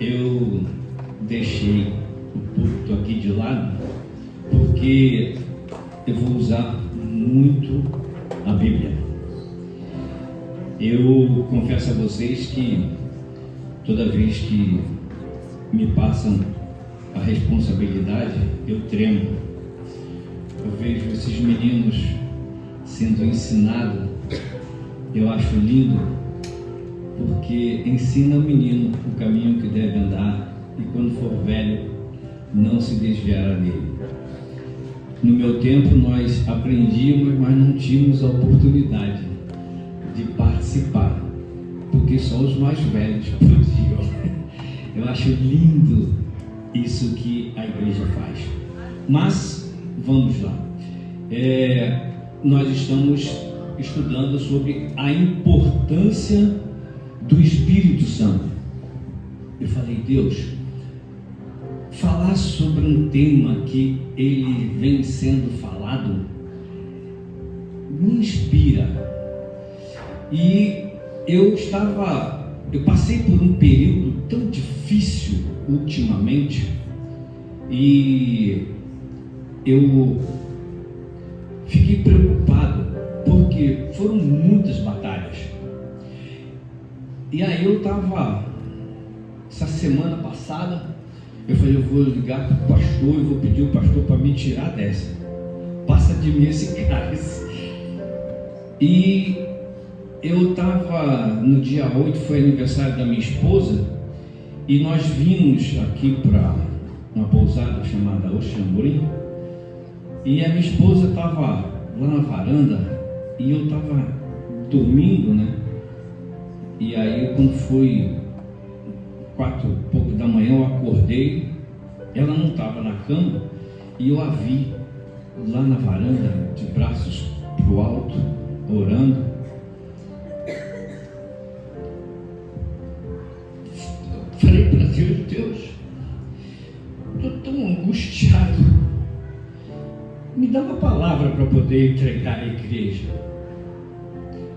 Eu deixei o púlpito aqui de lado porque eu vou usar muito a Bíblia. Eu confesso a vocês que toda vez que me passam a responsabilidade, eu tremo. Eu vejo esses meninos sendo ensinados, eu acho lindo, porque ensina o menino o caminho que deve andar e quando for velho não se desviará dele. No meu tempo nós aprendíamos, mas não tínhamos a oportunidade de participar, porque só os mais velhos podiam. Eu acho lindo isso que a igreja faz. Mas vamos lá. Nós estamos estudando sobre a importância do Espírito Santo. Eu falei, Deus, falar sobre um tema que ele vem sendo falado me inspira. E eu passei por um período tão difícil ultimamente e eu fiquei preocupado porque foram muitas batalhas. E aí eu estava, essa semana passada, eu falei, eu vou ligar para o pastor e vou pedir o pastor para me tirar dessa. Passa de mim esse cálice. E eu estava, no dia 8, foi aniversário da minha esposa, e nós vimos aqui para uma pousada chamada Oxamburim, e a minha esposa estava lá na varanda, e eu estava dormindo, né? E aí quando foi 4 e pouco da manhã, eu acordei, ela não estava na cama, e eu a vi lá na varanda, de braços para o alto, orando. Falei para Deus, estou tão angustiado, me dá uma palavra para poder entregar à igreja.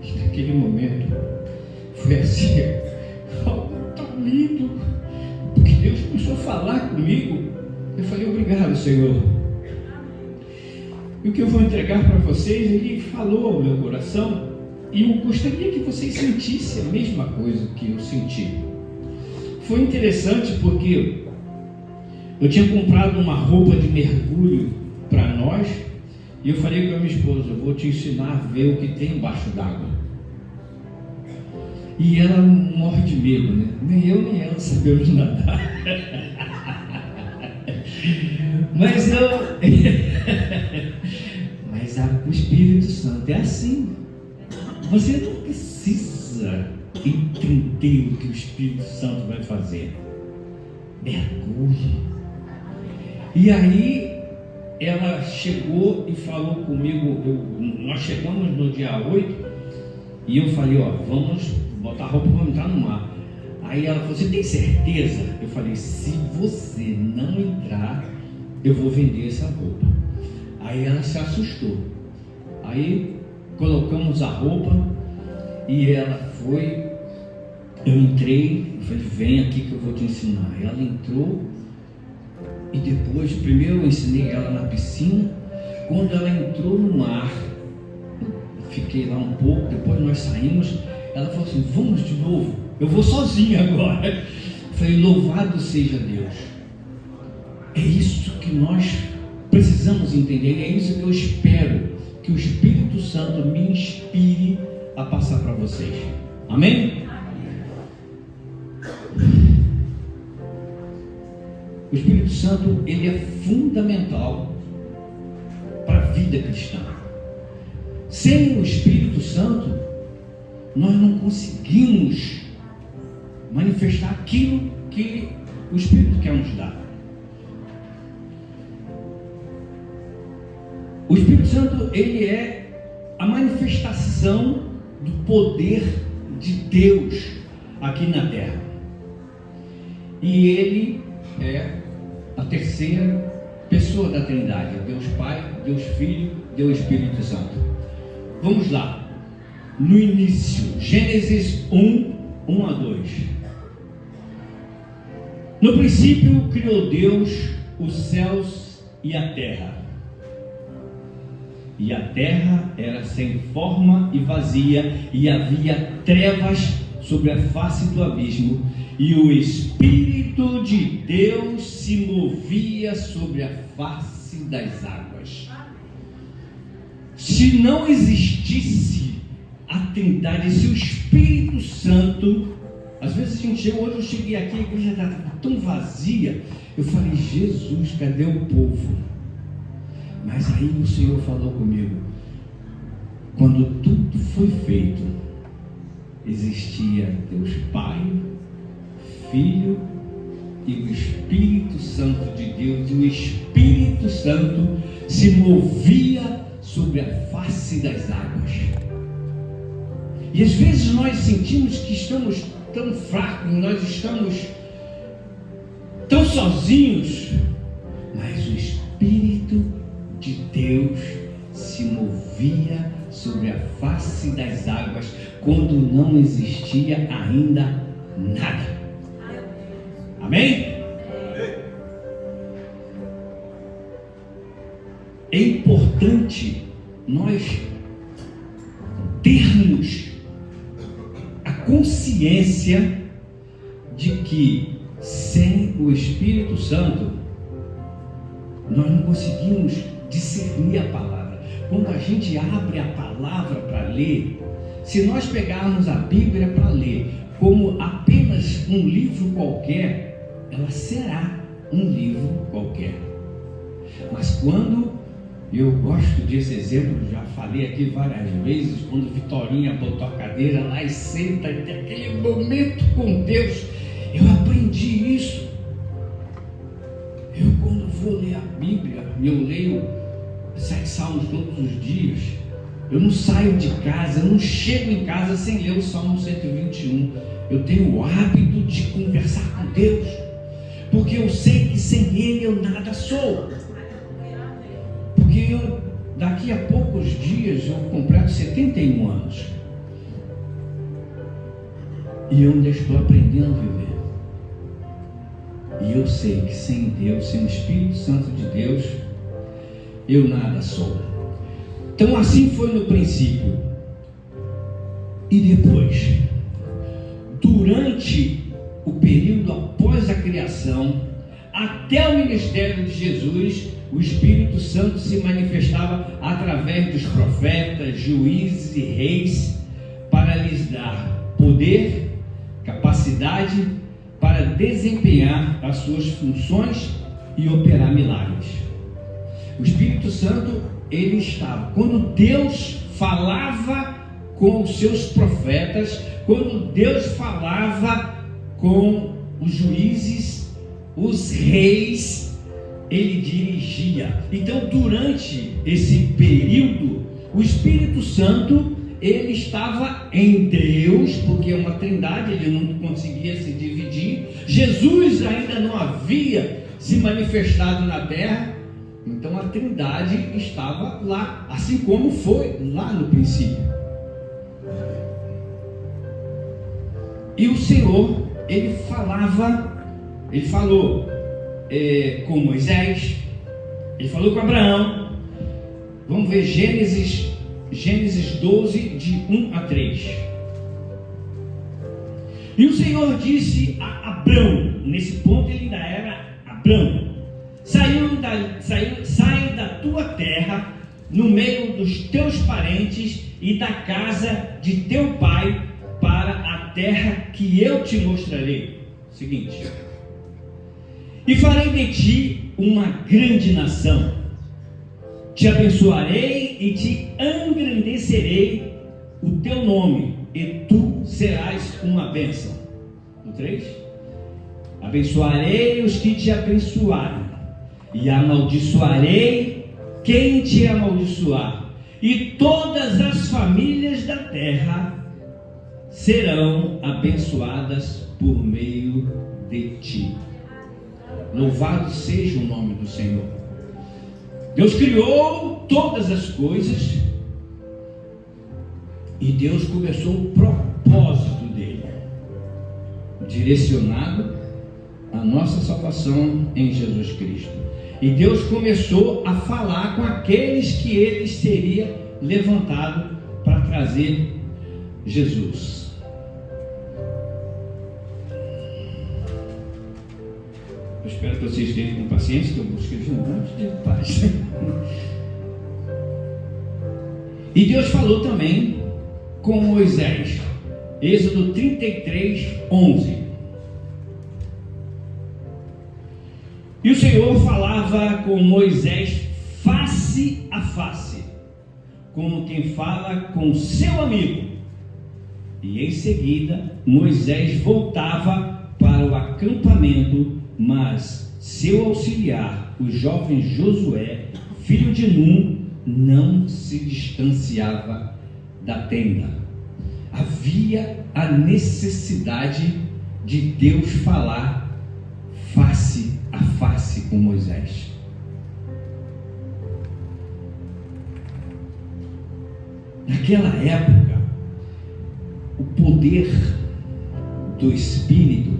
E naquele momento foi assim, algo tão lindo, porque Deus começou a falar comigo. Eu falei, obrigado, Senhor. E o que eu vou entregar para vocês, Ele falou ao meu coração, e eu gostaria que vocês sentissem a mesma coisa que eu senti. Foi interessante porque eu tinha comprado uma roupa de mergulho para nós, e eu falei para minha esposa, eu vou te ensinar a ver o que tem embaixo d'água. E ela morre de medo, né? Nem eu nem ela sabemos nadar. Mas o Espírito Santo é assim. Você não precisa entender o que o Espírito Santo vai fazer. Mergulhe. E aí ela chegou e falou comigo. Nós chegamos no dia 8 e eu falei, vamos botar a roupa, vamos entrar no mar. Aí ela falou, você tem certeza? Eu falei, se você não entrar, eu vou vender essa roupa. Aí ela se assustou. Aí colocamos a roupa e ela foi. Eu entrei, eu falei, vem aqui que eu vou te ensinar. Ela entrou e depois, primeiro eu ensinei ela na piscina. Quando ela entrou no mar, eu fiquei lá um pouco, depois nós saímos. Ela falou assim, vamos de novo, eu vou sozinha agora. Eu falei, louvado seja Deus. É isso que nós precisamos entender, é isso que eu espero, que o Espírito Santo me inspire a passar para vocês. Amém? O Espírito Santo, ele é fundamental para a vida cristã. Sem o Espírito Santo, nós não conseguimos manifestar aquilo que o Espírito quer nos dar. O Espírito Santo, ele é a manifestação do poder de Deus aqui na terra. E ele é a terceira pessoa da Trindade, Deus Pai, Deus Filho, Deus Espírito Santo. Vamos lá. No início, Gênesis 1, 1 a 2. No princípio criou Deus os céus e a terra. E a terra era sem forma e vazia, e havia trevas sobre a face do abismo, e o Espírito de Deus se movia sobre a face das águas. Se não existisse a Trindade, se o Espírito Santo, às vezes a gente, hoje eu cheguei aqui, a igreja estava tão vazia, eu falei, Jesus, cadê o povo? Mas aí o Senhor falou comigo, quando tudo foi feito, existia Deus Pai, Filho e o Espírito Santo de Deus, e o Espírito Santo se movia sobre a face das águas. E às vezes nós sentimos que estamos tão fracos, nós estamos tão sozinhos, mas o Espírito de Deus se movia sobre a face das águas quando não existia ainda nada. Amém? É importante nós termos a consciência de que sem o Espírito Santo nós não conseguimos discernir a palavra. Quando a gente abre a palavra para ler, se nós pegarmos a Bíblia para ler como apenas um livro qualquer, ela será um livro qualquer. Mas quando, eu gosto desse exemplo, já falei aqui várias vezes, quando Vitorinha botou a cadeira lá e senta e tem aquele momento com Deus, eu aprendi isso. Eu, quando vou ler a Bíblia, eu leio 7 salmos todos os dias. Eu não saio de casa, eu não chego em casa sem ler o Salmo 121. Eu tenho o hábito de conversar com Deus, porque eu sei que sem Ele eu nada sou. Porque eu, daqui a poucos dias, eu completo 71 anos. E eu ainda estou aprendendo a viver. E eu sei que sem Deus, sem o Espírito Santo de Deus, eu nada sou. Então assim foi no princípio. E depois, durante o período após a criação, até o ministério de Jesus, o Espírito Santo se manifestava através dos profetas, juízes e reis, para lhes dar poder, capacidade para desempenhar as suas funções e operar milagres. O Espírito Santo, ele estava, quando Deus falava com os seus profetas, quando Deus falava com os juízes, os reis, ele dirigia. Então, durante esse período, o Espírito Santo, ele estava em Deus, porque é uma trindade, ele não conseguia se dividir. Jesus ainda não havia se manifestado na terra, então a trindade estava lá, assim como foi lá no princípio. E o Senhor, ele falou com Moisés, ele falou com Abraão. Vamos ver Gênesis 12, de 1 a 3. E o Senhor disse a Abrão, nesse ponto ele ainda era Abrão: sai da tua terra, no meio dos teus parentes e da casa de teu pai, para a terra que eu te mostrarei. Seguinte: e farei de ti uma grande nação, te abençoarei e te engrandecerei o teu nome, e tu serás uma bênção. No 3: abençoarei os que te abençoarem, e amaldiçoarei quem te amaldiçoar, e todas as famílias da terra serão abençoadas por meio de ti. Louvado seja o nome do Senhor. Deus criou todas as coisas e Deus começou o propósito dele, direcionado a nossa salvação em Jesus Cristo. E Deus começou a falar com aqueles que Ele teria levantado para trazer Jesus. Eu espero que vocês estejam com paciência, que eu vou escrever um monte de páginas. E Deus falou também com Moisés. Êxodo 33, 11. E o Senhor falava com Moisés face a face, como quem fala com seu amigo. E em seguida Moisés voltava para o acampamento, mas seu auxiliar, o jovem Josué, filho de Nun, não se distanciava da tenda. Havia a necessidade de Deus falar face a face com Moisés. Naquela época, o poder do Espírito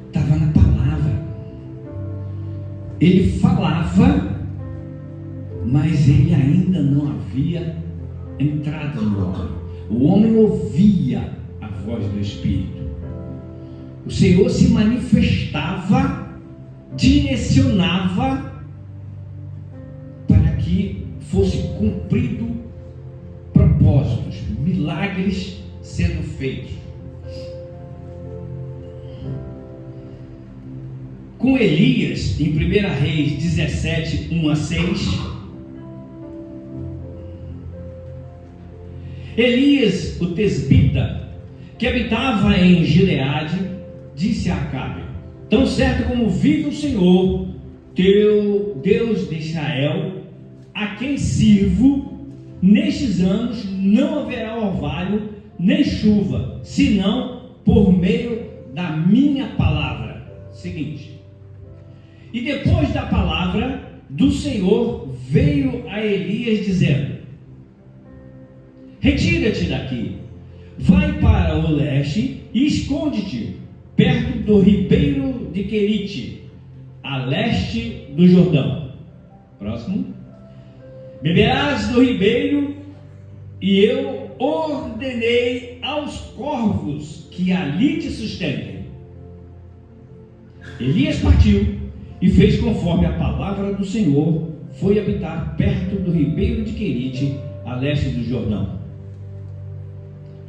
estava na palavra. Ele falava, mas ele ainda não havia entrado no homem. O homem ouvia a voz do Espírito. O Senhor se manifestava, direcionava para que fosse cumprido propósitos, milagres sendo feitos. Com Elias, em 1 Reis 17, 1 a 6, Elias, o tesbita, que habitava em Gileade, disse a Acabe: tão certo como vive o Senhor, teu Deus de Israel, a quem sirvo, nestes anos não haverá orvalho nem chuva, senão por meio da minha palavra. Seguinte. E depois da palavra do Senhor veio a Elias dizendo: retira-te daqui, vai para o leste e esconde-te perto do ribeiro de Querite, a leste do Jordão. Próximo. Beberás do ribeiro, e eu ordenei aos corvos que ali te sustentem. Elias partiu e fez conforme a palavra do Senhor, foi habitar perto do ribeiro de Querite, a leste do Jordão.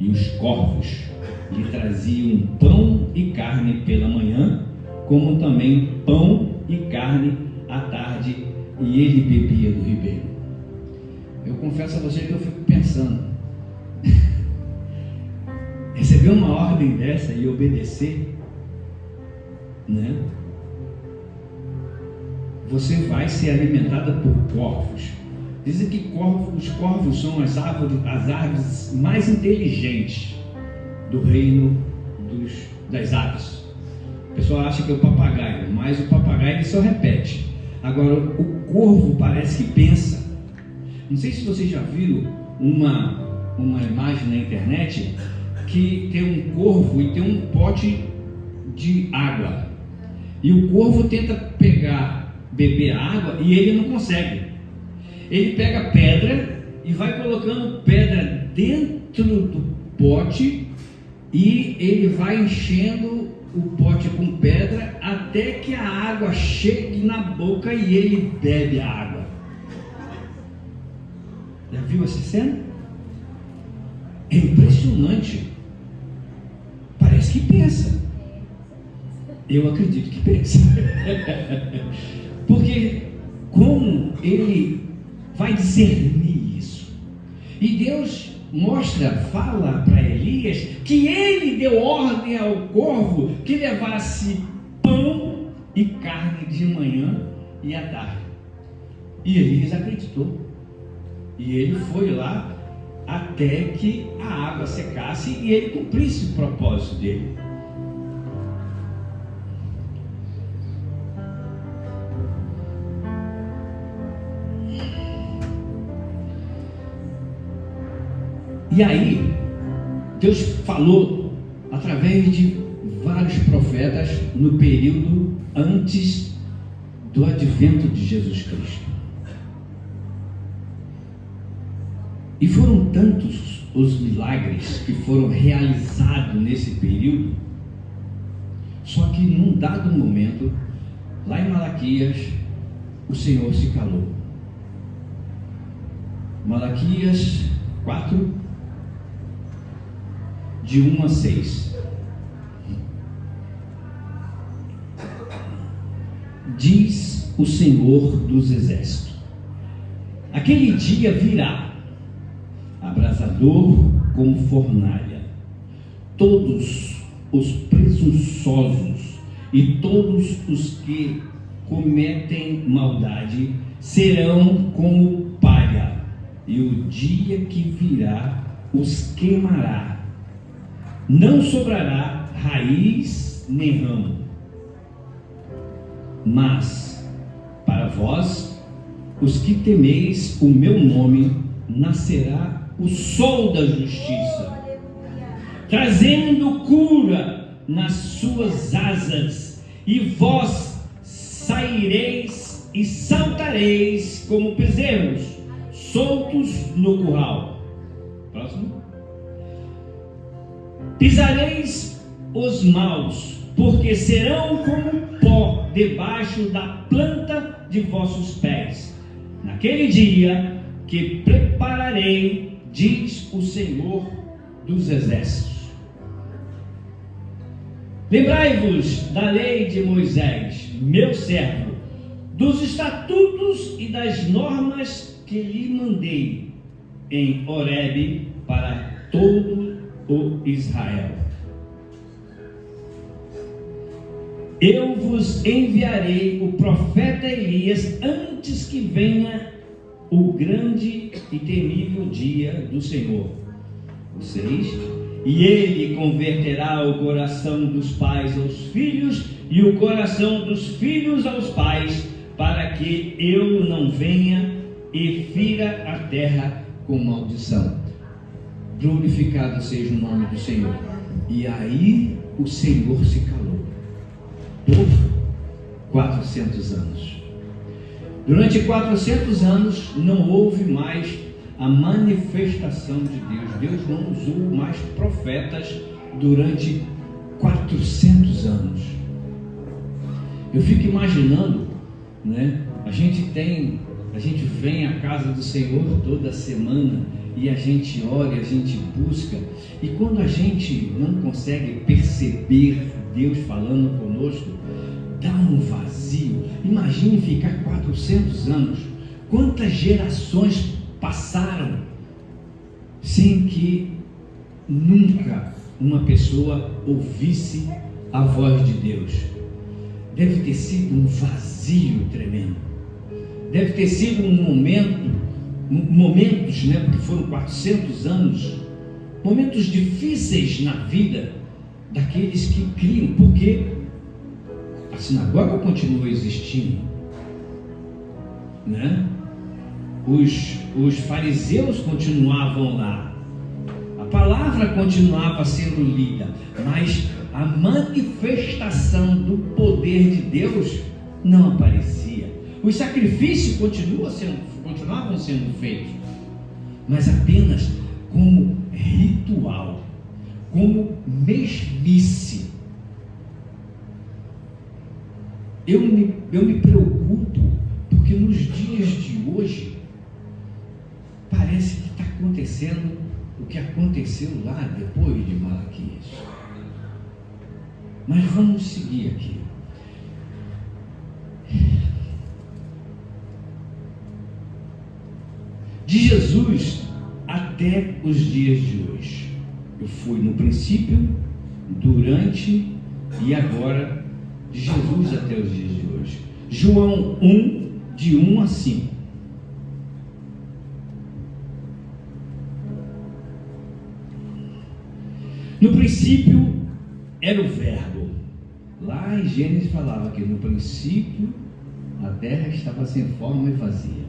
E os corvos lhe traziam pão e carne pela manhã, como também pão e carne à tarde, e ele bebia do ribeiro. Eu confesso a você que eu fico pensando, receber uma ordem dessa e obedecer, né? Você vai ser alimentada por corvos. Dizem que os corvos são as aves mais inteligentes do reino das aves. O pessoal acha que é o papagaio, mas o papagaio ele só repete. Agora, o corvo parece que pensa. Não sei se vocês já viram uma imagem na internet que tem um corvo e tem um pote de água. E o corvo tenta beber a água e ele não consegue. Ele pega pedra e vai colocando pedra dentro do pote e ele vai enchendo o pote com pedra até que a água chegue na boca e ele bebe a água. Já viu essa cena? É impressionante. Parece que pensa. Eu acredito que pensa. Porque como ele vai discernir isso? E Deus fala para Elias que ele deu ordem ao corvo que levasse pão e carne de manhã e à tarde. E Elias acreditou. E ele foi lá até que a água secasse e ele cumprisse o propósito dele. E aí, Deus falou através de vários profetas no período antes do advento de Jesus Cristo. E foram tantos os milagres que foram realizados nesse período, só que num dado momento, lá em Malaquias, o Senhor se calou. Malaquias 4, de 1 a 6. Diz o Senhor dos Exércitos: aquele dia virá, abrasador como fornalha. Todos os presunçosos e todos os que cometem maldade serão como palha, e o dia que virá os queimará. Não sobrará raiz nem ramo. Mas para vós, os que temeis o meu nome, nascerá o sol da justiça, trazendo cura nas suas asas, e vós saireis e saltareis como bezerros soltos no curral. Próximo. Pisareis os maus, porque serão como pó debaixo da planta de vossos pés. Naquele dia que prepararei, diz o Senhor dos Exércitos. Lembrai-vos da lei de Moisés, meu servo, dos estatutos e das normas que lhe mandei em Horebe para todo o Israel. Eu vos enviarei o profeta Elias antes que venha o grande e temível dia do Senhor. 6. E ele converterá o coração dos pais aos filhos e o coração dos filhos aos pais, para que eu não venha e fira a terra com maldição. Glorificado seja o nome do Senhor. E aí o Senhor se calou por 400 anos. Durante 400 anos não houve mais a manifestação de Deus. Deus não usou mais profetas durante 400 anos. Eu fico imaginando, né? A gente vem à casa do Senhor toda semana e a gente ora, a gente busca, e quando a gente não consegue perceber Deus falando conosco, dá um vazio. Imagine ficar 400 anos. Quantas gerações passaram sem que nunca uma pessoa ouvisse a voz de Deus? Deve ter sido um vazio tremendo. Deve ter sido momentos, né, porque foram 400 anos, momentos difíceis na vida daqueles que criam, porque a sinagoga continua existindo, né? Os fariseus continuavam lá, a palavra continuava sendo lida, mas a manifestação do poder de Deus não aparecia. Os sacrifícios continuavam sendo feitos, mas apenas como ritual, como mesmice. Eu me preocupo, porque nos dias de hoje parece que está acontecendo o que aconteceu lá depois de Malaquias. Mas vamos seguir aqui. De Jesus até os dias de hoje. Eu fui no princípio, durante e agora, de Jesus até os dias de hoje. João 1, de 1 a 5. No princípio era o Verbo. Lá em Gênesis falava que no princípio a terra estava sem forma e vazia.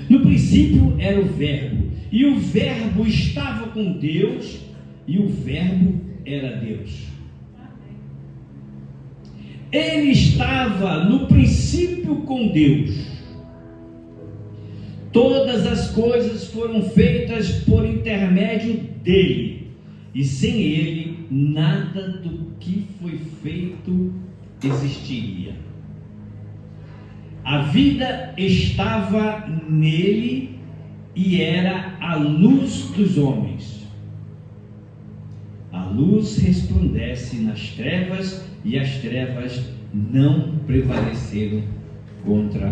No princípio era o Verbo, e o Verbo estava com Deus, e o Verbo era Deus. Ele estava no princípio com Deus. Todas as coisas foram feitas por intermédio dele, e sem ele nada do que foi feito existiria. A vida estava nele e era a luz dos homens. A luz resplandece nas trevas e as trevas não prevaleceram contra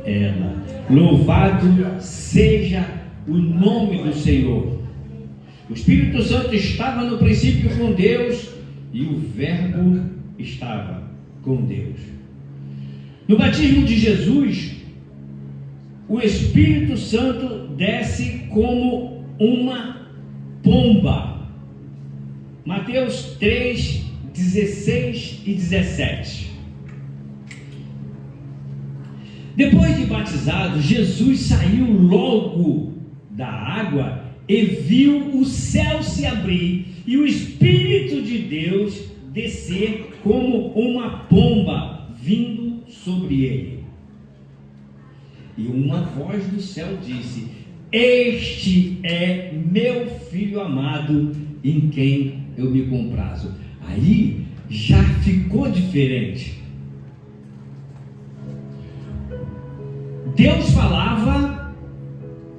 ela. Louvado seja o nome do Senhor. O Espírito Santo estava no princípio com Deus e o Verbo estava com Deus. No batismo de Jesus, o Espírito Santo desce como uma pomba. Mateus 3, 16 e 17. Depois de batizado, Jesus saiu logo da água e viu o céu se abrir e o Espírito de Deus descer como uma pomba vindo sobre ele. E uma voz do céu disse: Este é meu Filho amado, em quem eu me comprazo. Aí já ficou diferente. Deus falava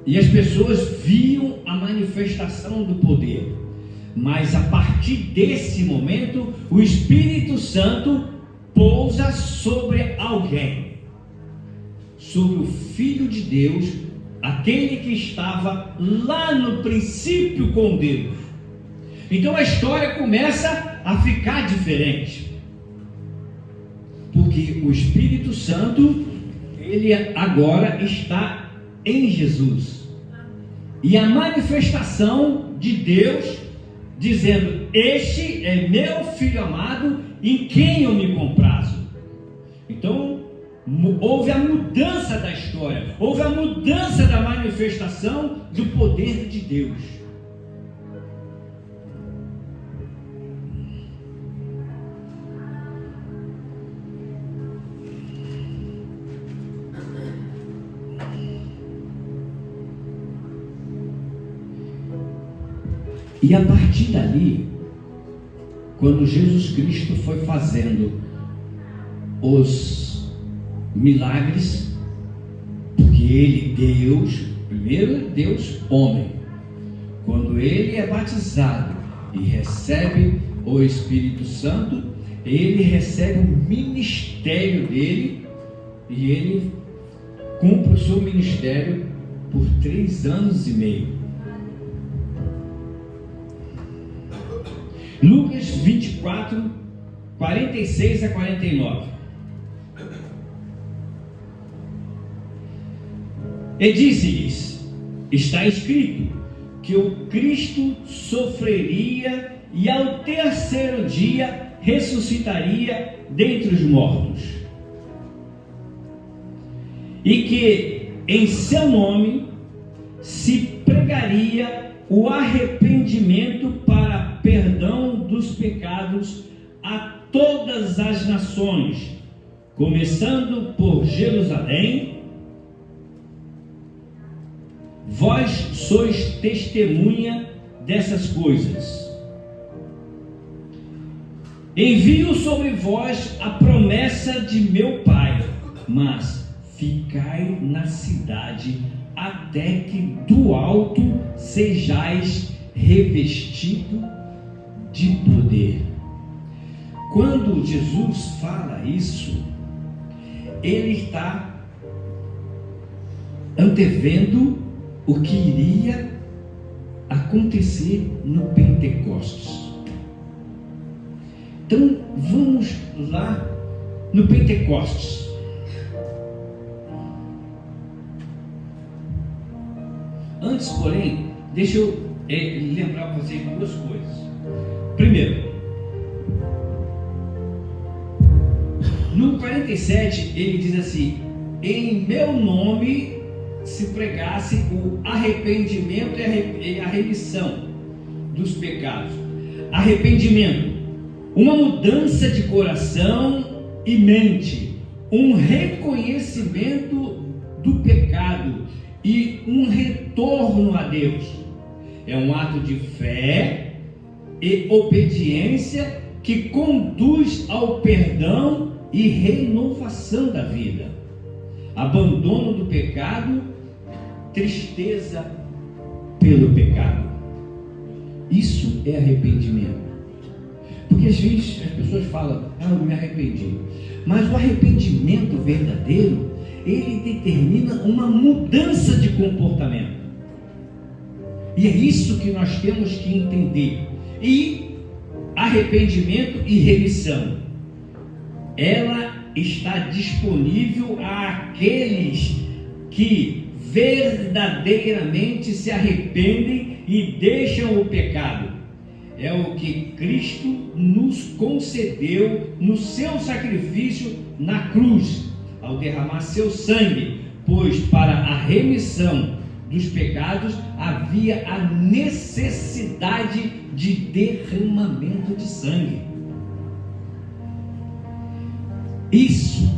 e as pessoas viam a manifestação do poder, mas a partir desse momento o Espírito Santo pousa sobre alguém, sobre o Filho de Deus, aquele que estava lá no princípio com Deus. Então a história começa a ficar diferente, porque o Espírito Santo, ele agora está em Jesus, e a manifestação de Deus dizendo: Este é meu Filho amado, em quem eu me comprazo. Então houve a mudança da história, houve a mudança da manifestação do poder de Deus. E a partir dali, quando Jesus Cristo foi fazendo os milagres, porque ele, Deus, primeiro Deus homem, quando ele é batizado e recebe o Espírito Santo, ele recebe o ministério dele, e ele cumpre o seu ministério por 3 anos e meio. Lucas 24, 46 a 49. E disse-lhes: Está escrito que o Cristo sofreria e ao 3º dia ressuscitaria dentre os mortos, e que em seu nome se pregaria o arrependimento para perdão dos pecados a todas as nações, começando por Jerusalém. Vós sois testemunha dessas coisas. Envio sobre vós a promessa de meu Pai, mas ficai na cidade até que do alto sejais revestido de poder. Quando Jesus fala isso, ele está antevendo o que iria acontecer no Pentecostes. Então vamos lá no Pentecostes. Antes, porém, deixa eu lembrar para vocês 2 coisas. Primeiro, no 47 ele diz assim: em meu nome se pregasse o arrependimento e a remissão dos pecados. Arrependimento, uma mudança de coração e mente, um reconhecimento do pecado e um retorno a Deus. É um ato de fé e obediência que conduz ao perdão e renovação da vida. Abandono do pecado, tristeza pelo pecado. Isso é arrependimento. Porque às vezes as pessoas falam, eu me arrependi. Mas o arrependimento verdadeiro, ele determina uma mudança de comportamento. E é isso que nós temos que entender. E arrependimento e remissão, ela está disponível àqueles que verdadeiramente se arrependem e deixam o pecado. É o que Cristo nos concedeu no seu sacrifício na cruz, ao derramar seu sangue, pois para a remissão dos pecados havia a necessidade de derramamento de sangue. Isso,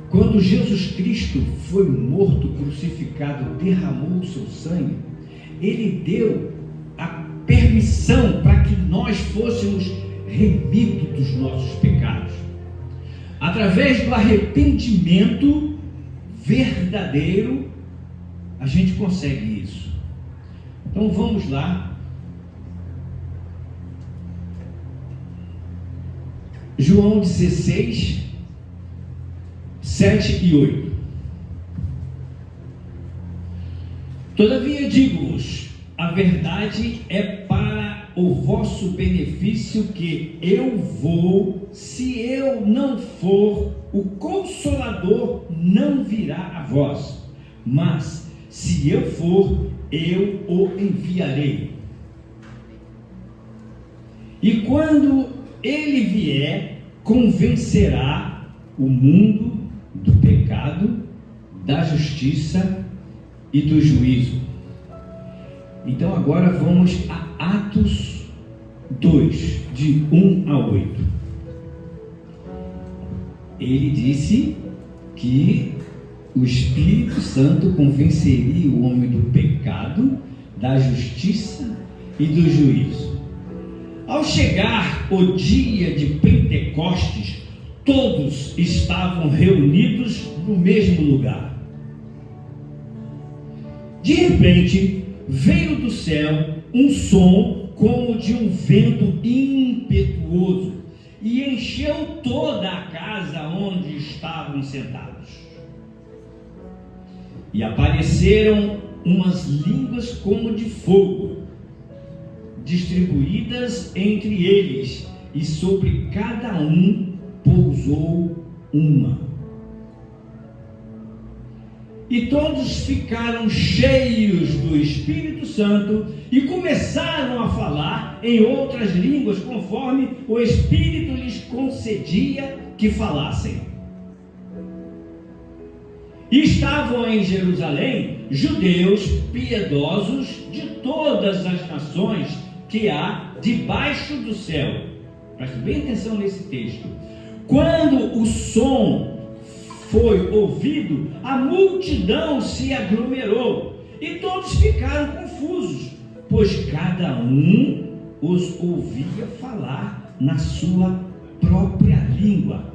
quando Jesus Cristo foi morto, crucificado, derramou o seu sangue, ele deu a permissão para que nós fôssemos remidos dos nossos pecados. Através do arrependimento verdadeiro, a gente consegue isso. Então vamos lá. João 16, 7 e 8. Todavia digo-vos, a verdade é para o vosso benefício que eu vou, se eu não for, o Consolador não virá a vós, mas se eu for, eu o enviarei. E quando ele vier, convencerá o mundo do pecado, da justiça e do juízo. Então agora vamos a Atos 2, de 1 a 8. Ele disse que o Espírito Santo convenceria o homem do pecado, da justiça e do juízo. Ao chegar o dia de Pentecostes, todos estavam reunidos no mesmo lugar. De repente, veio do céu um som como de um vento impetuoso e encheu toda a casa onde estavam sentados. E apareceram umas línguas como de fogo, distribuídas entre eles, e sobre cada um pousou uma. E todos ficaram cheios do Espírito Santo e começaram a falar em outras línguas, conforme o Espírito lhes concedia que falassem. E estavam em Jerusalém judeus piedosos de todas as nações que há debaixo do céu. Preste bem atenção nesse texto. Quando o som foi ouvido, a multidão se aglomerou e todos ficaram confusos, pois cada um os ouvia falar na sua própria língua.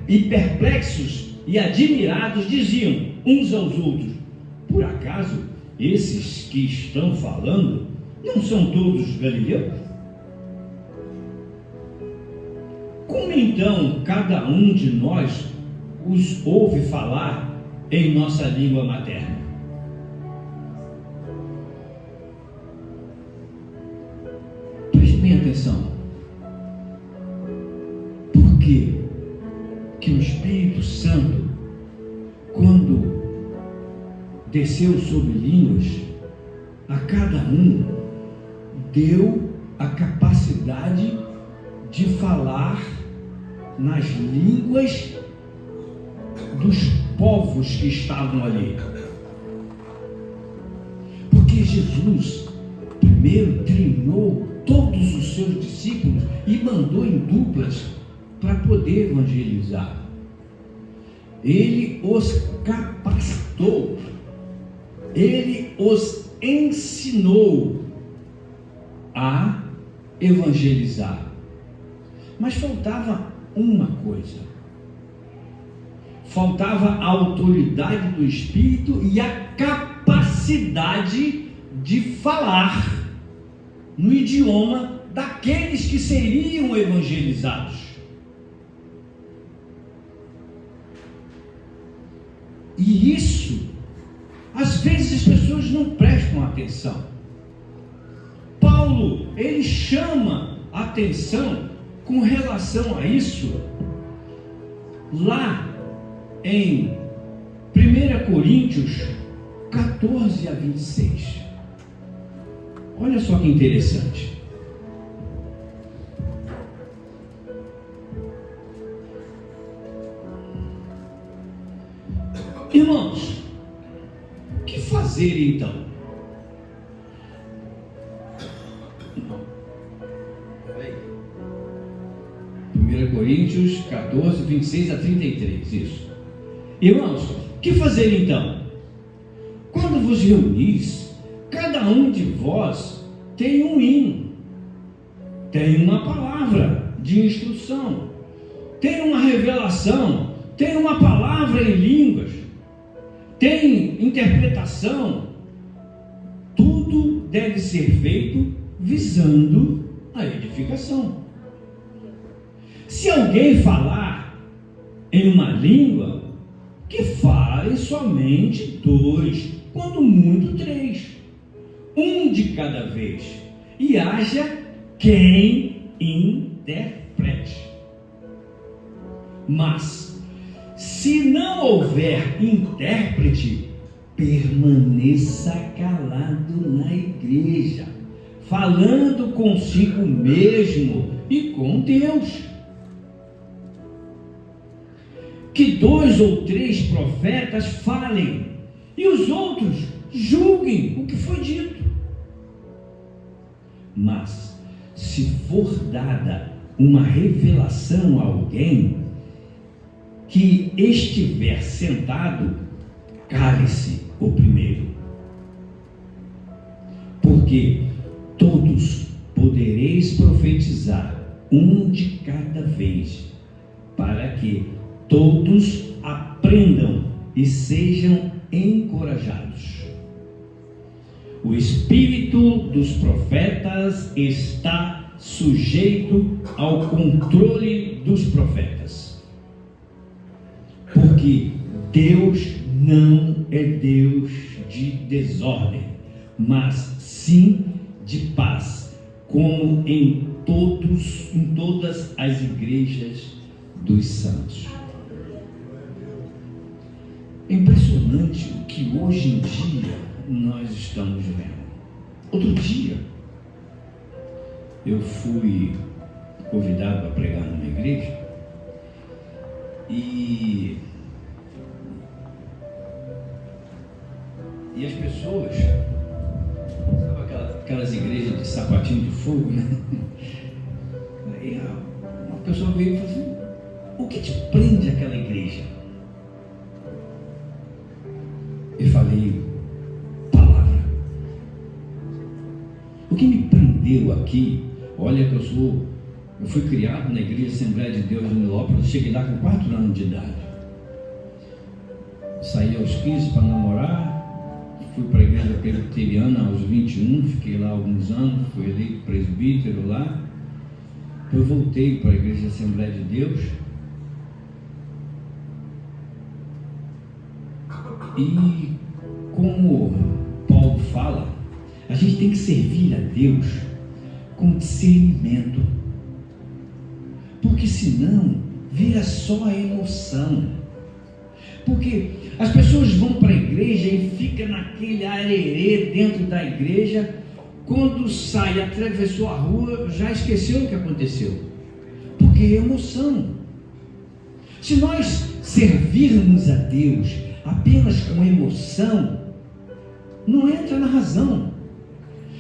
E perplexos e admirados diziam uns aos outros: por acaso esses que estão falando não são todos galileus? Como então cada um de nós os ouve falar em nossa língua materna? Preste bem atenção. Por que o Espírito Santo, quando desceu sobre línguas, a cada um deu a capacidade de falar nas línguas dos povos que estavam ali? Porque Jesus primeiro treinou todos os seus discípulos e mandou em duplas para poder evangelizar. Ele os capacitou, ele os ensinou a evangelizar. Mas faltava uma coisa: faltava a autoridade do Espírito e a capacidade de falar no idioma daqueles que seriam evangelizados. E isso, às vezes as pessoas não prestam atenção. Paulo, ele chama a atenção com relação a isso, lá em 1 Coríntios 14 a 26. Olha só que interessante. Irmãos, o que fazer então? 1 Coríntios 14, 26 a 33, isso. Irmãos, o que fazer então? Quando vos reunis, cada um de vós tem um hino, tem uma palavra de instrução, tem uma revelação, tem uma palavra em línguas, tem interpretação. Tudo deve ser feito visando a edificação. Se alguém falar em uma língua, que falem somente 2, quando muito 3, um de cada vez, e haja quem interprete. Mas, se não houver intérprete, permaneça calado na igreja, falando consigo mesmo e com Deus. Que 2 ou 3 profetas falem, e os outros julguem o que foi dito. Mas, se for dada uma revelação a alguém, que estiver sentado, cale-se o primeiro. Porque todos podereis profetizar, um de cada vez, para que todos aprendam e sejam encorajados. O espírito dos profetas está sujeito ao controle dos profetas, porque Deus não é Deus de desordem, mas sim de paz, como em todas as igrejas dos santos. É impressionante o que hoje em dia nós estamos vendo. Outro dia, eu fui convidado para pregar numa igreja e as pessoas, sabe aquelas igrejas de sapatinho de fogo, né? E uma pessoa veio e falou assim: o que te prende àquela igreja? Eu falei: palavra. O que me prendeu aqui, olha que eu fui criado na Igreja Assembleia de Deus de Nilópolis, cheguei lá com 4 anos de idade. Saí aos 15 para namorar, fui para a Igreja Presbiteriana aos 21, fiquei lá alguns anos, fui eleito presbítero lá. Eu voltei para a Igreja Assembleia de Deus. E como Paulo fala, a gente tem que servir a Deus com discernimento, porque senão vira só emoção. Porque as pessoas vão para a igreja e ficam naquele arerê dentro da igreja, quando sai, atravessou a rua, já esqueceu o que aconteceu, porque é emoção. Se nós servirmos a Deus apenas com emoção, não entra na razão.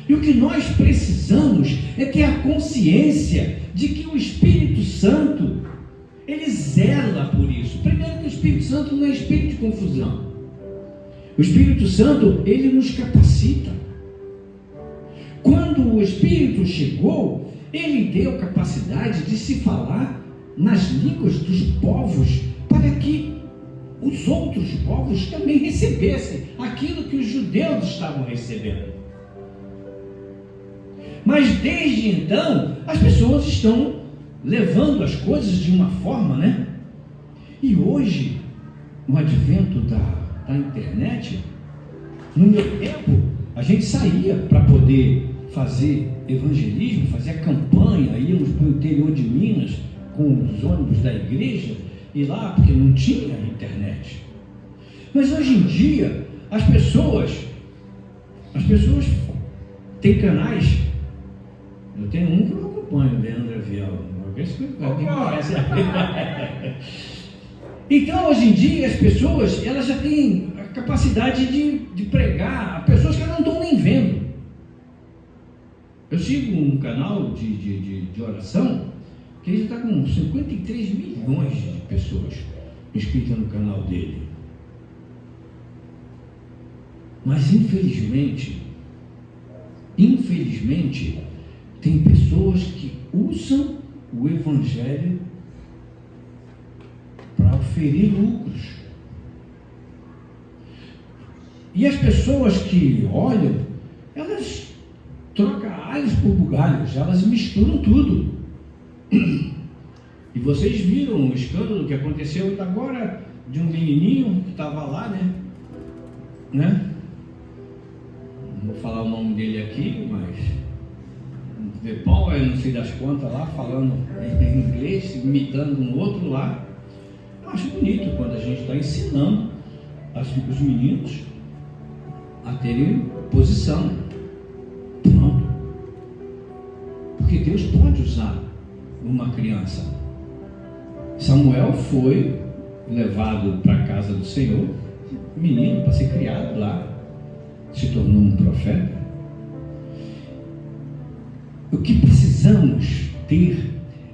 E o que nós precisamos é ter a consciência de que o Espírito Santo, ele zela por isso. Primeiro, que o Espírito Santo não é espírito de confusão. O Espírito Santo, ele nos capacita. Quando o Espírito chegou, ele deu capacidade de se falar nas línguas dos povos, para que os outros povos também recebessem aquilo que os judeus estavam recebendo. Mas desde então, as pessoas estão levando as coisas de uma forma, né? E hoje, no advento da internet, no meu tempo, a gente saía para poder fazer evangelismo, fazer a campanha, íamos para o interior de Minas com os ônibus da igreja, e lá, porque não tinha internet. Mas hoje em dia, as pessoas têm canais. Eu tenho um que eu acompanho, Leandro Avial. Então, hoje em dia, as pessoas, elas já têm a capacidade de pregar a pessoas que elas não estão nem vendo. Eu sigo um canal de oração que ele já está com 53 milhões de pessoas inscritas no canal dele. Mas infelizmente, tem pessoas que usam o Evangelho para oferir lucros. E as pessoas que olham, elas trocam alhos por bugalhos, elas misturam tudo. E vocês viram o escândalo que aconteceu agora de um menininho que estava lá, né? Não vou falar o nome dele aqui, mas de Paulo, eu não sei das quantas lá, falando em inglês, imitando um outro lá. Eu acho bonito quando a gente está ensinando os meninos a terem posição. Pronto. Porque Deus pode usar uma criança. Samuel foi levado para a casa do Senhor, menino, para ser criado lá, se tornou um profeta. O que precisamos ter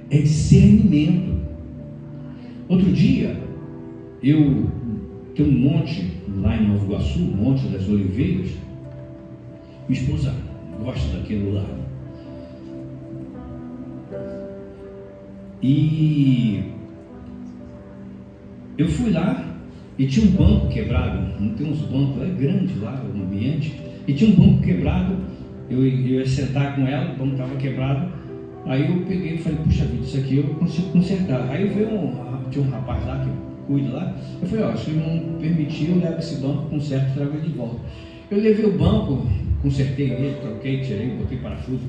é discernimento. Outro dia, eu tenho um monte lá em Nova Iguaçu, um Monte das Oliveiras. Minha esposa gosta daquele lá. E eu fui lá e tinha um banco quebrado. Não tem uns bancos, é grande lá o ambiente. E tinha um banco quebrado. Eu ia sentar com ela, o banco estava quebrado. Aí eu peguei e falei, puxa vida, isso aqui eu consigo consertar. Aí tinha um rapaz lá que cuida lá. Eu falei, se não permitir, eu levo esse banco, conserto e trago ele de volta. Eu levei o banco, consertei ele, troquei, tirei, botei parafuso,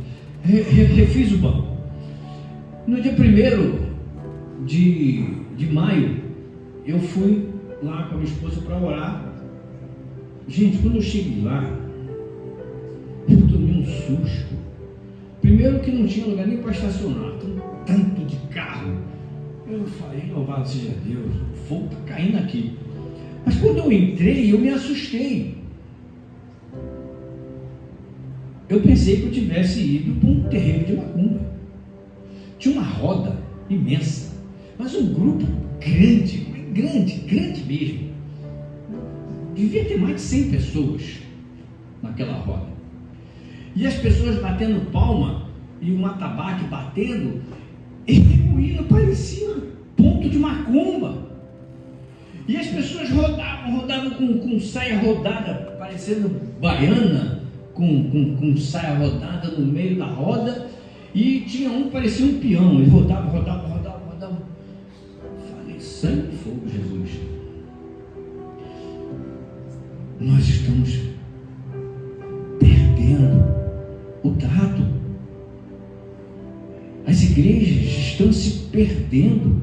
refiz o banco. No dia 1º de maio, eu fui lá com a minha esposa para orar. Gente, quando eu cheguei lá, eu tomei um susto. Primeiro que não tinha lugar nem para estacionar, tanto de carro. Eu falei, louvado seja Deus, o fogo está caindo aqui. Mas quando eu entrei, eu me assustei. Eu pensei que eu tivesse ido para um terreiro de macumba. Tinha uma roda imensa, mas um grupo grande mesmo. Devia ter mais de 100 pessoas naquela roda. E as pessoas batendo palma e um atabaque batendo, e o hino parecia ponto de macumba. E as pessoas rodavam com saia rodada, parecendo baiana, com saia rodada no meio da roda. E tinha um que parecia um peão, ele rodava. Falei, sangue e fogo, Jesus. Nós estamos perdendo o tato. As igrejas estão se perdendo.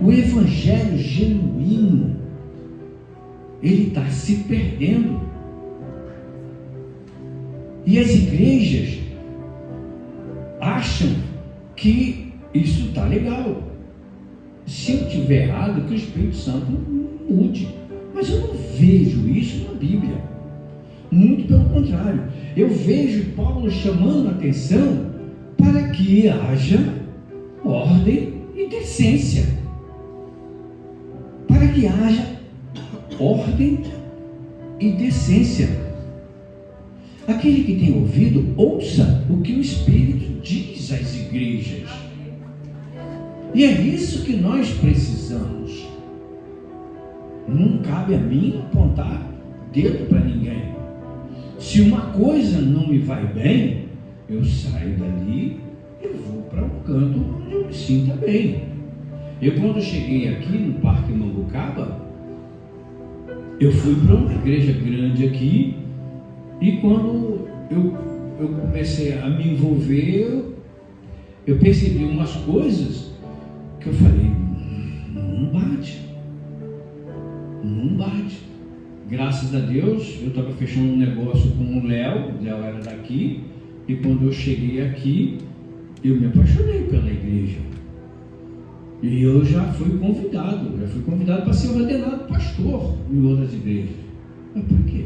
O evangelho genuíno, ele está se perdendo. E as igrejas acham que isso está legal. Se eu estiver errado, que o Espírito Santo mude. Mas eu não vejo isso na Bíblia. Muito pelo contrário. Eu vejo Paulo chamando a atenção para que haja ordem e decência. Para que haja ordem e decência. Aquele que tem ouvido, ouça o que o Espírito diz às igrejas. E é isso que nós precisamos. Não cabe a mim apontar dedo para ninguém. Se uma coisa não me vai bem, eu saio dali e vou para um canto onde eu me sinta bem. Eu, quando cheguei aqui no Parque Mambucaba, eu fui para uma igreja grande aqui, e quando eu comecei a me envolver, eu percebi umas coisas que eu falei, não bate. Graças a Deus, eu estava fechando um negócio com o Léo era daqui, e quando eu cheguei aqui, eu me apaixonei pela igreja. E eu já fui convidado para ser ordenado pastor em outras igrejas. Mas por quê?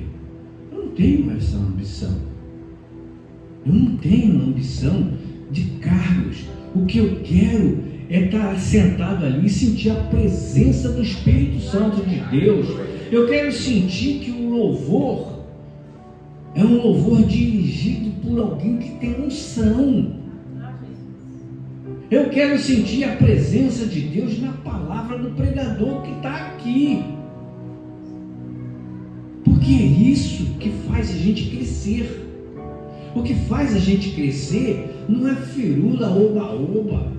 Eu não tenho essa ambição. Eu não tenho ambição de cargos. O que eu quero é estar sentado ali e sentir a presença do Espírito Santo de Deus. Eu quero sentir que o louvor é um louvor dirigido por alguém que tem unção. Eu quero sentir a presença de Deus na palavra do pregador que está aqui. Porque é isso que faz a gente crescer. O que faz a gente crescer não é firula, oba-oba.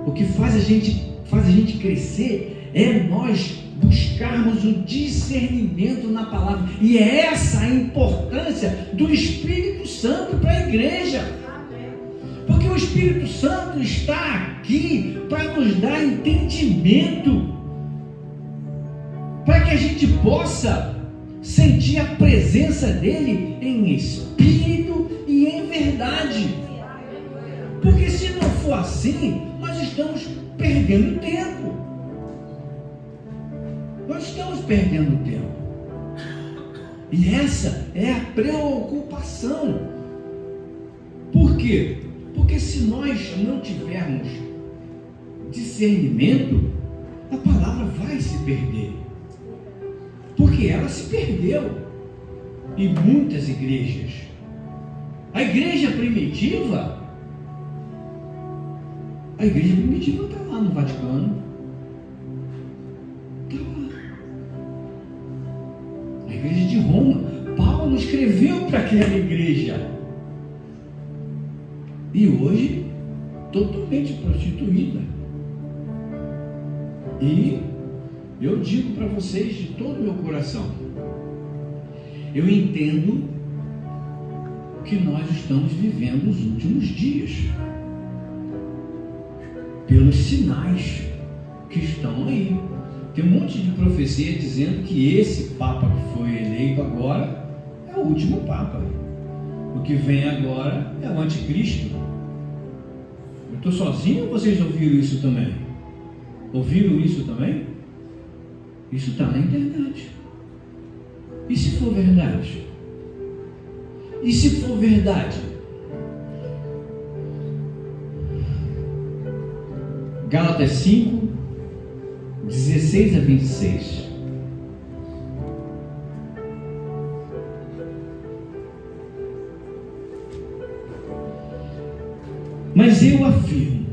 O que faz a gente crescer é nós buscarmos o discernimento na palavra. E é essa a importância do Espírito Santo para a igreja. Porque o Espírito Santo está aqui para nos dar entendimento, para que a gente possa sentir a presença dele em espírito e em verdade. Porque se não for assim, nós estamos perdendo tempo. E essa é a preocupação. Por quê? Porque se nós não tivermos discernimento, a palavra vai se perder. Porque ela se perdeu em muitas igrejas. A igreja primitiva está lá no Vaticano. Está lá. A igreja de Roma. Paulo escreveu para aquela igreja. E hoje, totalmente prostituída. E eu digo para vocês de todo o meu coração, eu entendo que nós estamos vivendo os últimos dias, pelos sinais que estão aí. Tem um monte de profecia dizendo que esse Papa que foi eleito agora é o último Papa. O que vem agora é o anticristo. Eu estou sozinho ou vocês ouviram isso também? Ouviram isso também? Isso está na internet. E se for verdade? E se for verdade? Gálatas 5, 16 a 26. Mas eu afirmo,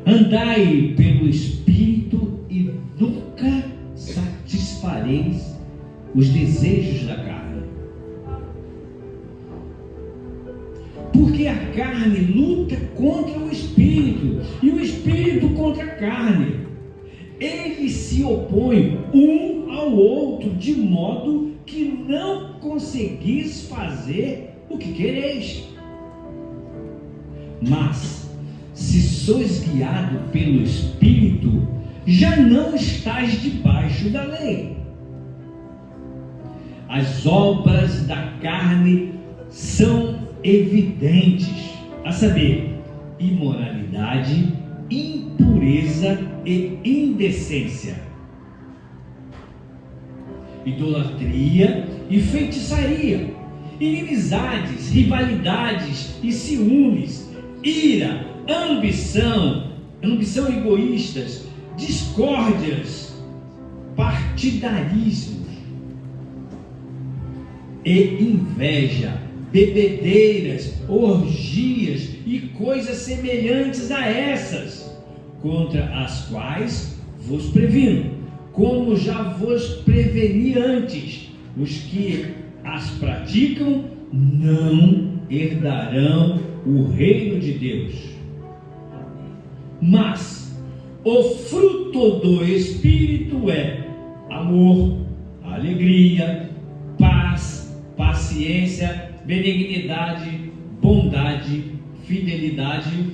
andai pelo Espírito e nunca satisfareis os desejos da carne. Porque a carne luta contra o Espírito e o Espírito contra a carne. Eles se opõem um ao outro, de modo que não conseguis fazer o que quereis. Mas, se sois guiado pelo Espírito, já não estáis debaixo da lei. As obras da carne são evidentes, a saber, imoralidade, impureza e indecência, idolatria e feitiçaria, inimizades, rivalidades e ciúmes, ira, ambição egoístas, discórdias, partidarismos e inveja, bebedeiras, orgias e coisas semelhantes a essas, contra as quais vos previno, como já vos preveni antes: os que as praticam não herdarão o reino de Deus. Mas o fruto do Espírito é amor, alegria, paz, paciência, benignidade, bondade, fidelidade,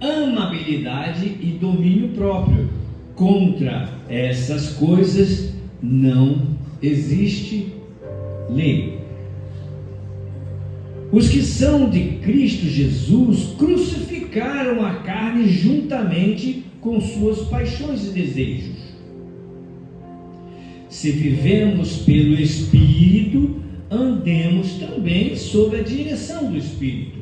amabilidade e domínio próprio. Contra essas coisas não existe lei. Os que são de Cristo Jesus crucificaram a carne juntamente com suas paixões e desejos. Se vivemos pelo Espírito, andemos também sob a direção do Espírito.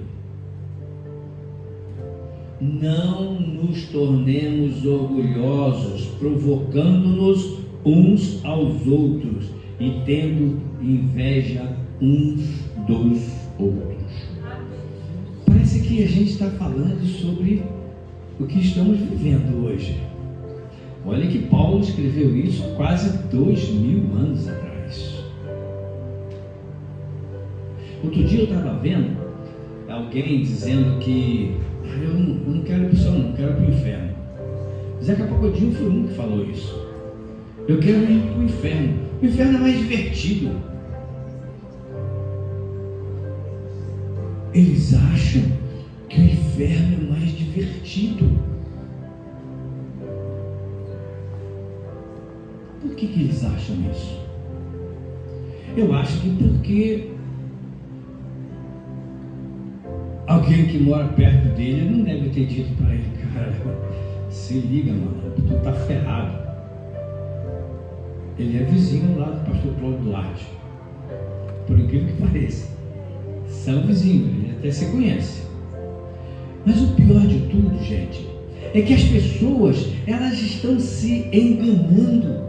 Não nos tornemos orgulhosos, provocando-nos uns aos outros e tendo inveja uns dos outros. Parece que a gente está falando sobre o que estamos vivendo hoje. Olha que Paulo escreveu isso há quase 2000 anos atrás. Outro dia eu estava vendo alguém dizendo que eu não quero ir para o céu, não quero ir para o inferno. Zeca Pagodinho foi um que falou isso. Eu quero ir para o inferno. O inferno é mais divertido. Eles acham que o inferno é mais divertido. Por que eles acham isso? Eu acho que porque alguém que mora perto dele não deve ter dito para ele: cara, se liga, mano, tu tá ferrado. Ele é vizinho lá do pastor Cláudio Duarte, por incrível que pareça. São vizinhos, ele até se conhece. Mas o pior de tudo, gente, é que as pessoas, elas estão se enganando,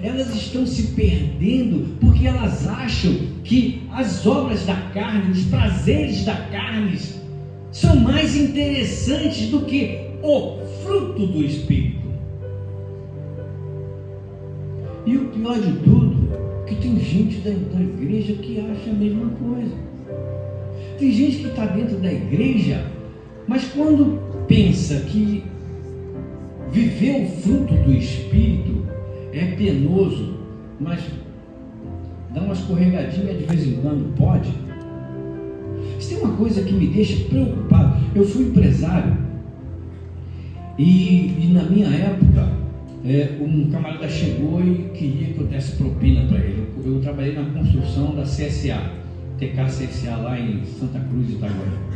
elas estão se perdendo, porque elas acham que as obras da carne, os prazeres da carne, são mais interessantes do que o fruto do Espírito. E o pior de tudo, que tem gente da igreja que acha a mesma coisa. Tem gente que está dentro da igreja, mas quando pensa que viver o fruto do Espírito é penoso, mas dá uma escorregadinha de vez em quando, pode. Isso tem uma coisa que me deixa preocupado. Eu fui empresário e na minha época um camarada chegou e queria que eu desse propina para ele. Eu trabalhei na construção da CSA, TK-CSA lá em Santa Cruz de Itaguaí.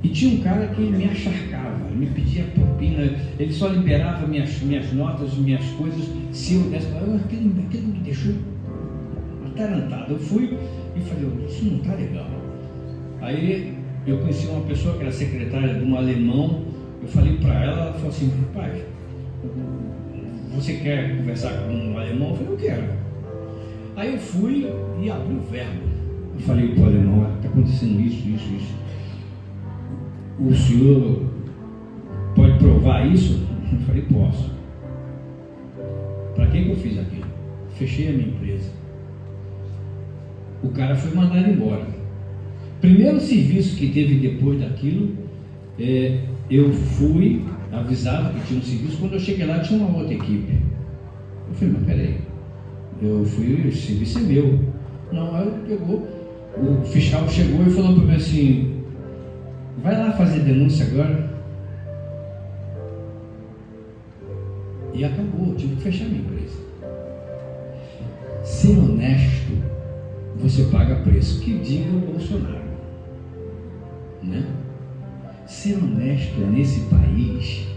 E tinha um cara que me acharcava, me pedia propina, ele só liberava minhas notas, minhas coisas, se eu desse para ele. Aquilo me deixou atarantado. Eu fui e falei: isso não está legal. Aí eu conheci uma pessoa que era secretária de um alemão. Eu falei para ela, ela falou assim: rapaz, você quer conversar com um alemão? Eu falei: eu quero. Aí eu fui e abri o verbo. Eu falei para o alemão: está acontecendo isso. O senhor pode provar isso? Eu falei: posso. Para que eu fiz aquilo? Fechei a minha empresa. O cara foi mandado embora. Primeiro serviço que teve depois daquilo, eu fui avisado que tinha um serviço. Quando eu cheguei lá, tinha uma outra equipe. Eu falei: mas peraí, o serviço é meu. Não, aí pegou, o fiscal chegou e falou para mim assim: vai lá fazer denúncia agora. E acabou, eu tive que fechar minha empresa. Ser honesto, você paga preço. Que diga o Bolsonaro, né? Ser honesto nesse país,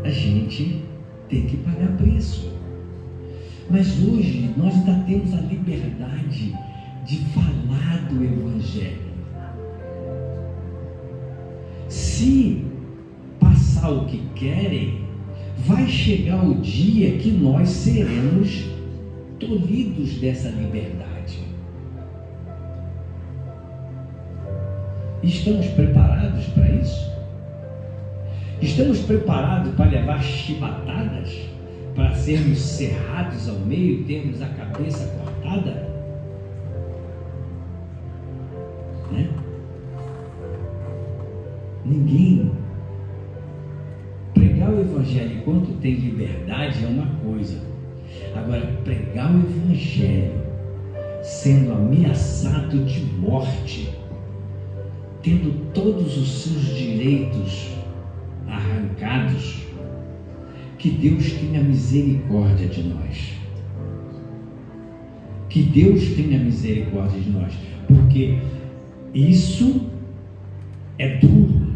a gente tem que pagar preço. Mas hoje nós ainda temos a liberdade de falar do Evangelho. Se passar o que querem, vai chegar o dia que nós seremos tolhidos dessa liberdade. Estamos preparados para isso? Estamos preparados para levar chibatadas? Para sermos cerrados ao meio, termos a cabeça cortada? Né? Ninguém. Pregar o Evangelho enquanto tem liberdade é uma coisa. Agora, pregar o Evangelho sendo ameaçado de morte, tendo todos os seus direitos arrancados, que Deus tenha misericórdia de nós. Que Deus tenha misericórdia de nós, porque isso é duro.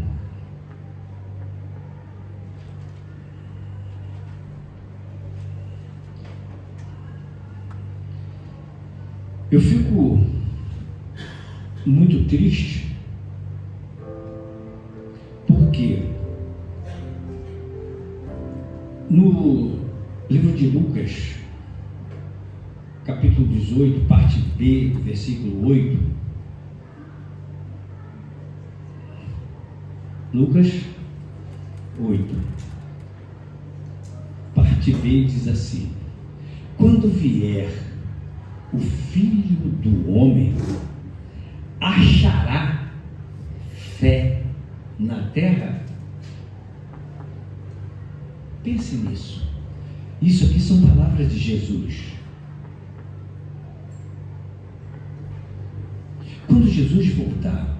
Eu fico muito triste, porque no livro de Lucas, capítulo 18, parte B, versículo 8, Lucas 8, parte B diz assim: quando vier o Filho do Homem, achará fé na terra? Pense nisso. Isso aqui são palavras de Jesus. Quando Jesus voltar,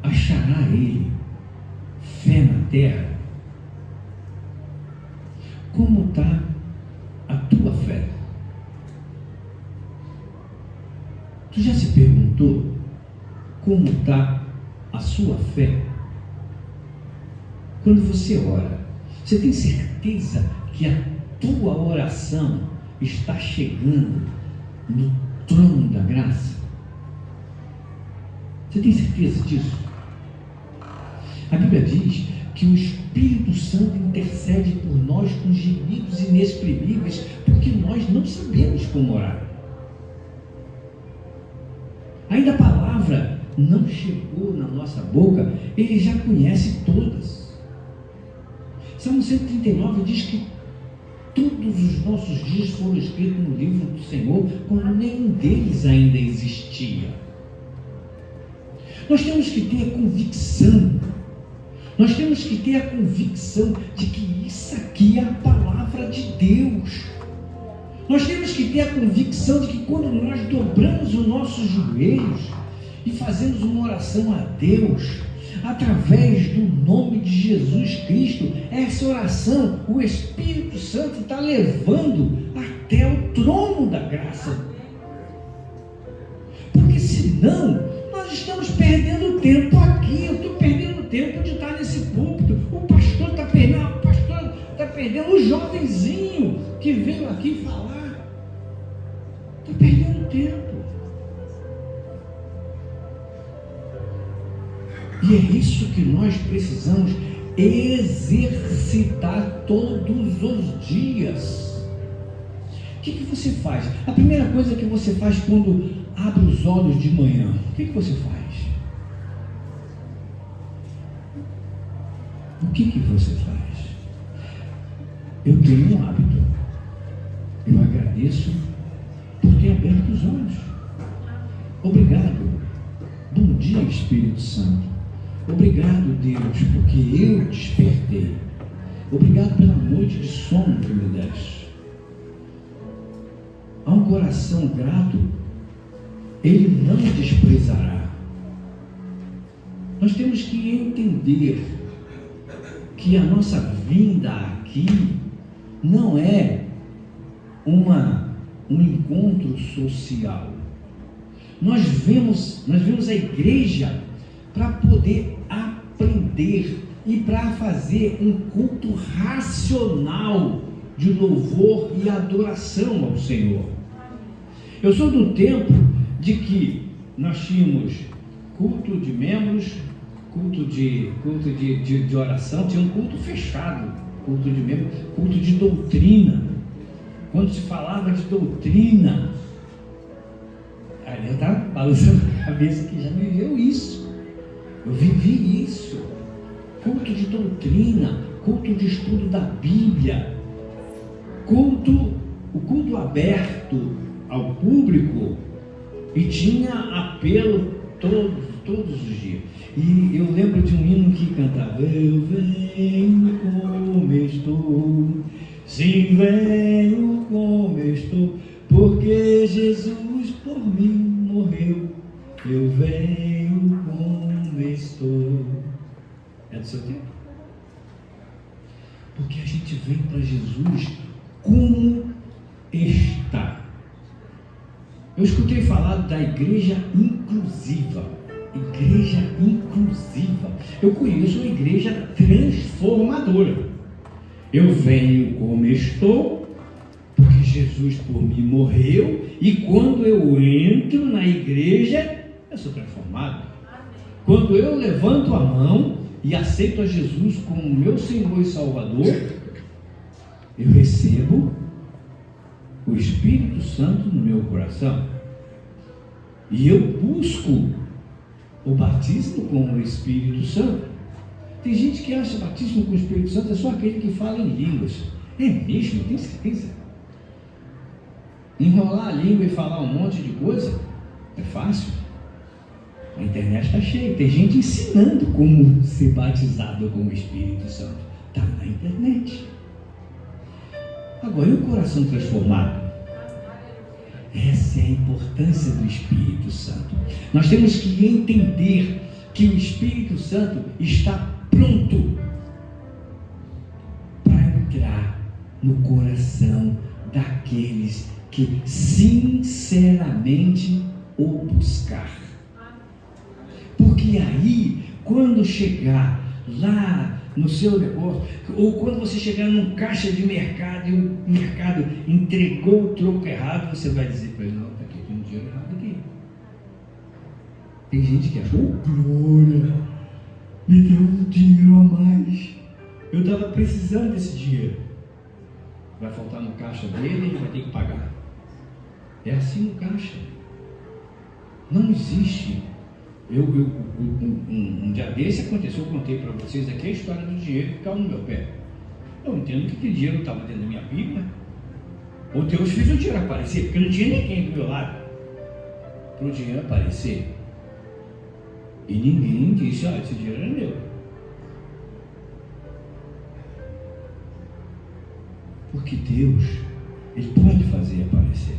achará ele fé na terra? Como está a tua fé? Tu já se perguntou como está a sua fé? Quando você ora, você tem certeza que a tua oração está chegando no trono da graça? Você tem certeza disso? A Bíblia diz que o Espírito Santo intercede por nós com gemidos inexprimíveis, porque nós não sabemos como orar. Ainda a palavra não chegou na nossa boca, ele já conhece todas. Salmo 139 diz que todos os nossos dias foram escritos no livro do Senhor, quando nenhum deles ainda existia. Nós temos que ter a convicção, nós temos que ter a convicção de que isso aqui é a palavra de Deus. Nós temos que ter a convicção de que quando nós dobramos os nossos joelhos e fazemos uma oração a Deus, através do nome de Jesus Cristo, essa oração, o Espírito Santo está levando até o trono da graça. Porque senão, nós estamos perdendo tempo aqui. Eu estou perdendo tempo de estar nesse púlpito. O pastor está perdendo o jovenzinho que veio aqui falar. Está perdendo tempo. E é isso que nós precisamos exercitar todos os dias. O que você faz? A primeira coisa que você faz quando abre os olhos de manhã, o que você faz? O que você faz? Eu tenho um hábito. Eu agradeço por ter aberto os olhos. Obrigado. Bom dia, Espírito Santo. Obrigado, Deus, porque eu despertei. Obrigado pela noite de sono que me deste. A um coração grato, ele não desprezará. Nós temos que entender que a nossa vinda aqui não é um encontro social. Nós vemos a igreja para poder aprender e para fazer um culto racional de louvor e adoração ao Senhor. Eu sou do tempo de que nós tínhamos culto de membros, culto de oração, tinha um culto fechado, culto de membros, culto de doutrina. Quando se falava de doutrina, aí eu estava balançando a cabeça que já viveu isso. Eu vivi isso. Culto de doutrina, culto de estudo da Bíblia, o culto aberto ao público, e tinha apelo todos os dias. E eu lembro de um hino que cantava: eu venho como estou, sim, venho como estou, porque Jesus por mim morreu. Eu venho como estou. É do seu tempo? Porque a gente vem para Jesus como está. Eu escutei falar da igreja inclusiva. Igreja inclusiva. Eu conheço uma igreja transformadora. Eu venho como estou, porque Jesus por mim morreu, e quando eu entro na igreja, eu sou transformado. Quando eu levanto a mão e aceito a Jesus como meu Senhor e Salvador, eu recebo o Espírito Santo no meu coração, e eu busco o batismo com o Espírito Santo. Tem gente que acha batismo com o Espírito Santo é só aquele que fala em línguas. É mesmo? Tem certeza? Enrolar a língua e falar um monte de coisa é fácil. A internet está cheia, tem gente ensinando como ser batizado com o Espírito Santo. Está na internet. Agora, e o coração transformado? Essa é a importância do Espírito Santo. Nós temos que entender que o Espírito Santo está pronto para entrar no coração daqueles que sinceramente o buscar. Porque aí, quando chegar lá no seu negócio, ou quando você chegar num caixa de mercado e o mercado entregou o troco errado, você vai dizer para ele: não, está aqui, tem um dinheiro errado aqui. Tem gente que acha: oh, glória, me deu um dinheiro a mais, eu estava precisando desse dinheiro. Vai faltar no caixa dele e ele vai ter que pagar. É assim no caixa. Não existe. Um dia desse aconteceu, eu contei para vocês aqui a história do dinheiro que caiu no meu pé. Eu entendo que aquele dinheiro estava dentro da minha Bíblia, ou Deus fez o dinheiro aparecer, porque não tinha ninguém do meu lado para o dinheiro aparecer, e ninguém disse: esse dinheiro é meu. Porque Deus, Ele pode fazer aparecer.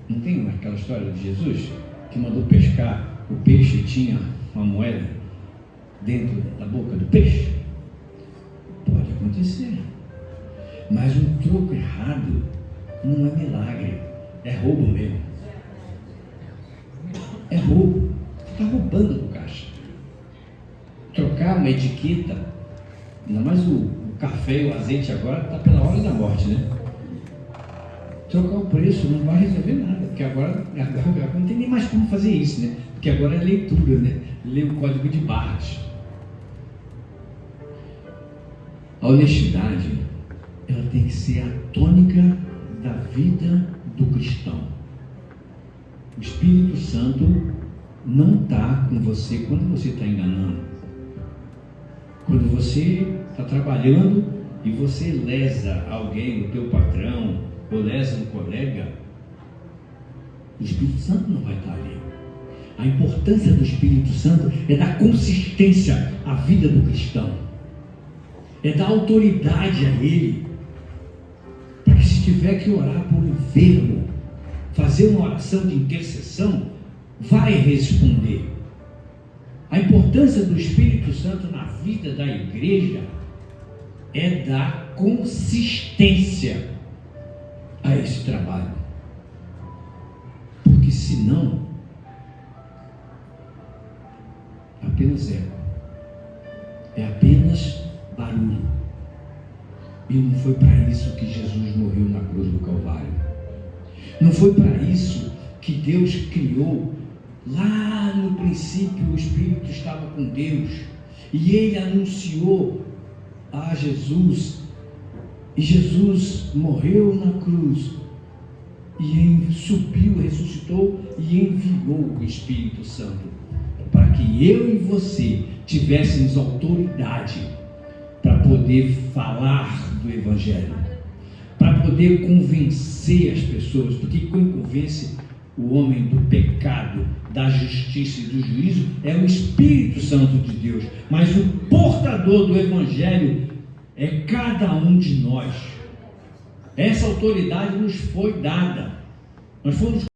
Não tem aquela história de Jesus que mandou pescar o peixe e tinha uma moeda dentro da boca do peixe? Pode acontecer. Mas um troco errado não é milagre, é roubo mesmo. É roubo. Você está roubando do caixa. Trocar uma etiqueta, ainda mais o café e o azeite agora está pela hora da morte, né? Trocar o preço não vai resolver nada, porque agora não tem nem mais como fazer isso, né? Porque agora é leitura, né? Ler o código de barras. A honestidade, ela tem que ser a tônica da vida do cristão. O Espírito Santo não está com você quando você está enganando. Quando você está trabalhando e você lesa alguém, o teu patrão, ou lesa um colega, o Espírito Santo não vai estar ali. A importância do Espírito Santo é dar consistência à vida do cristão, é dar autoridade a ele, para que, se tiver que orar por um enfermo, fazer uma oração de intercessão, vai responder. A importância do Espírito Santo na vida da igreja é dar consistência a esse trabalho, porque senão apenas eco, é apenas barulho. E não foi para isso que Jesus morreu na cruz do Calvário. Não foi para isso que Deus criou. Lá no princípio o Espírito estava com Deus e ele anunciou a Jesus, e Jesus morreu na cruz e subiu, ressuscitou e enviou o Espírito Santo para que eu e você tivéssemos autoridade para poder falar do Evangelho, para poder convencer as pessoas, porque quem convence o homem do pecado, da justiça e do juízo é o Espírito Santo de Deus, mas o portador do Evangelho é cada um de nós. Essa autoridade nos foi dada, nós fomos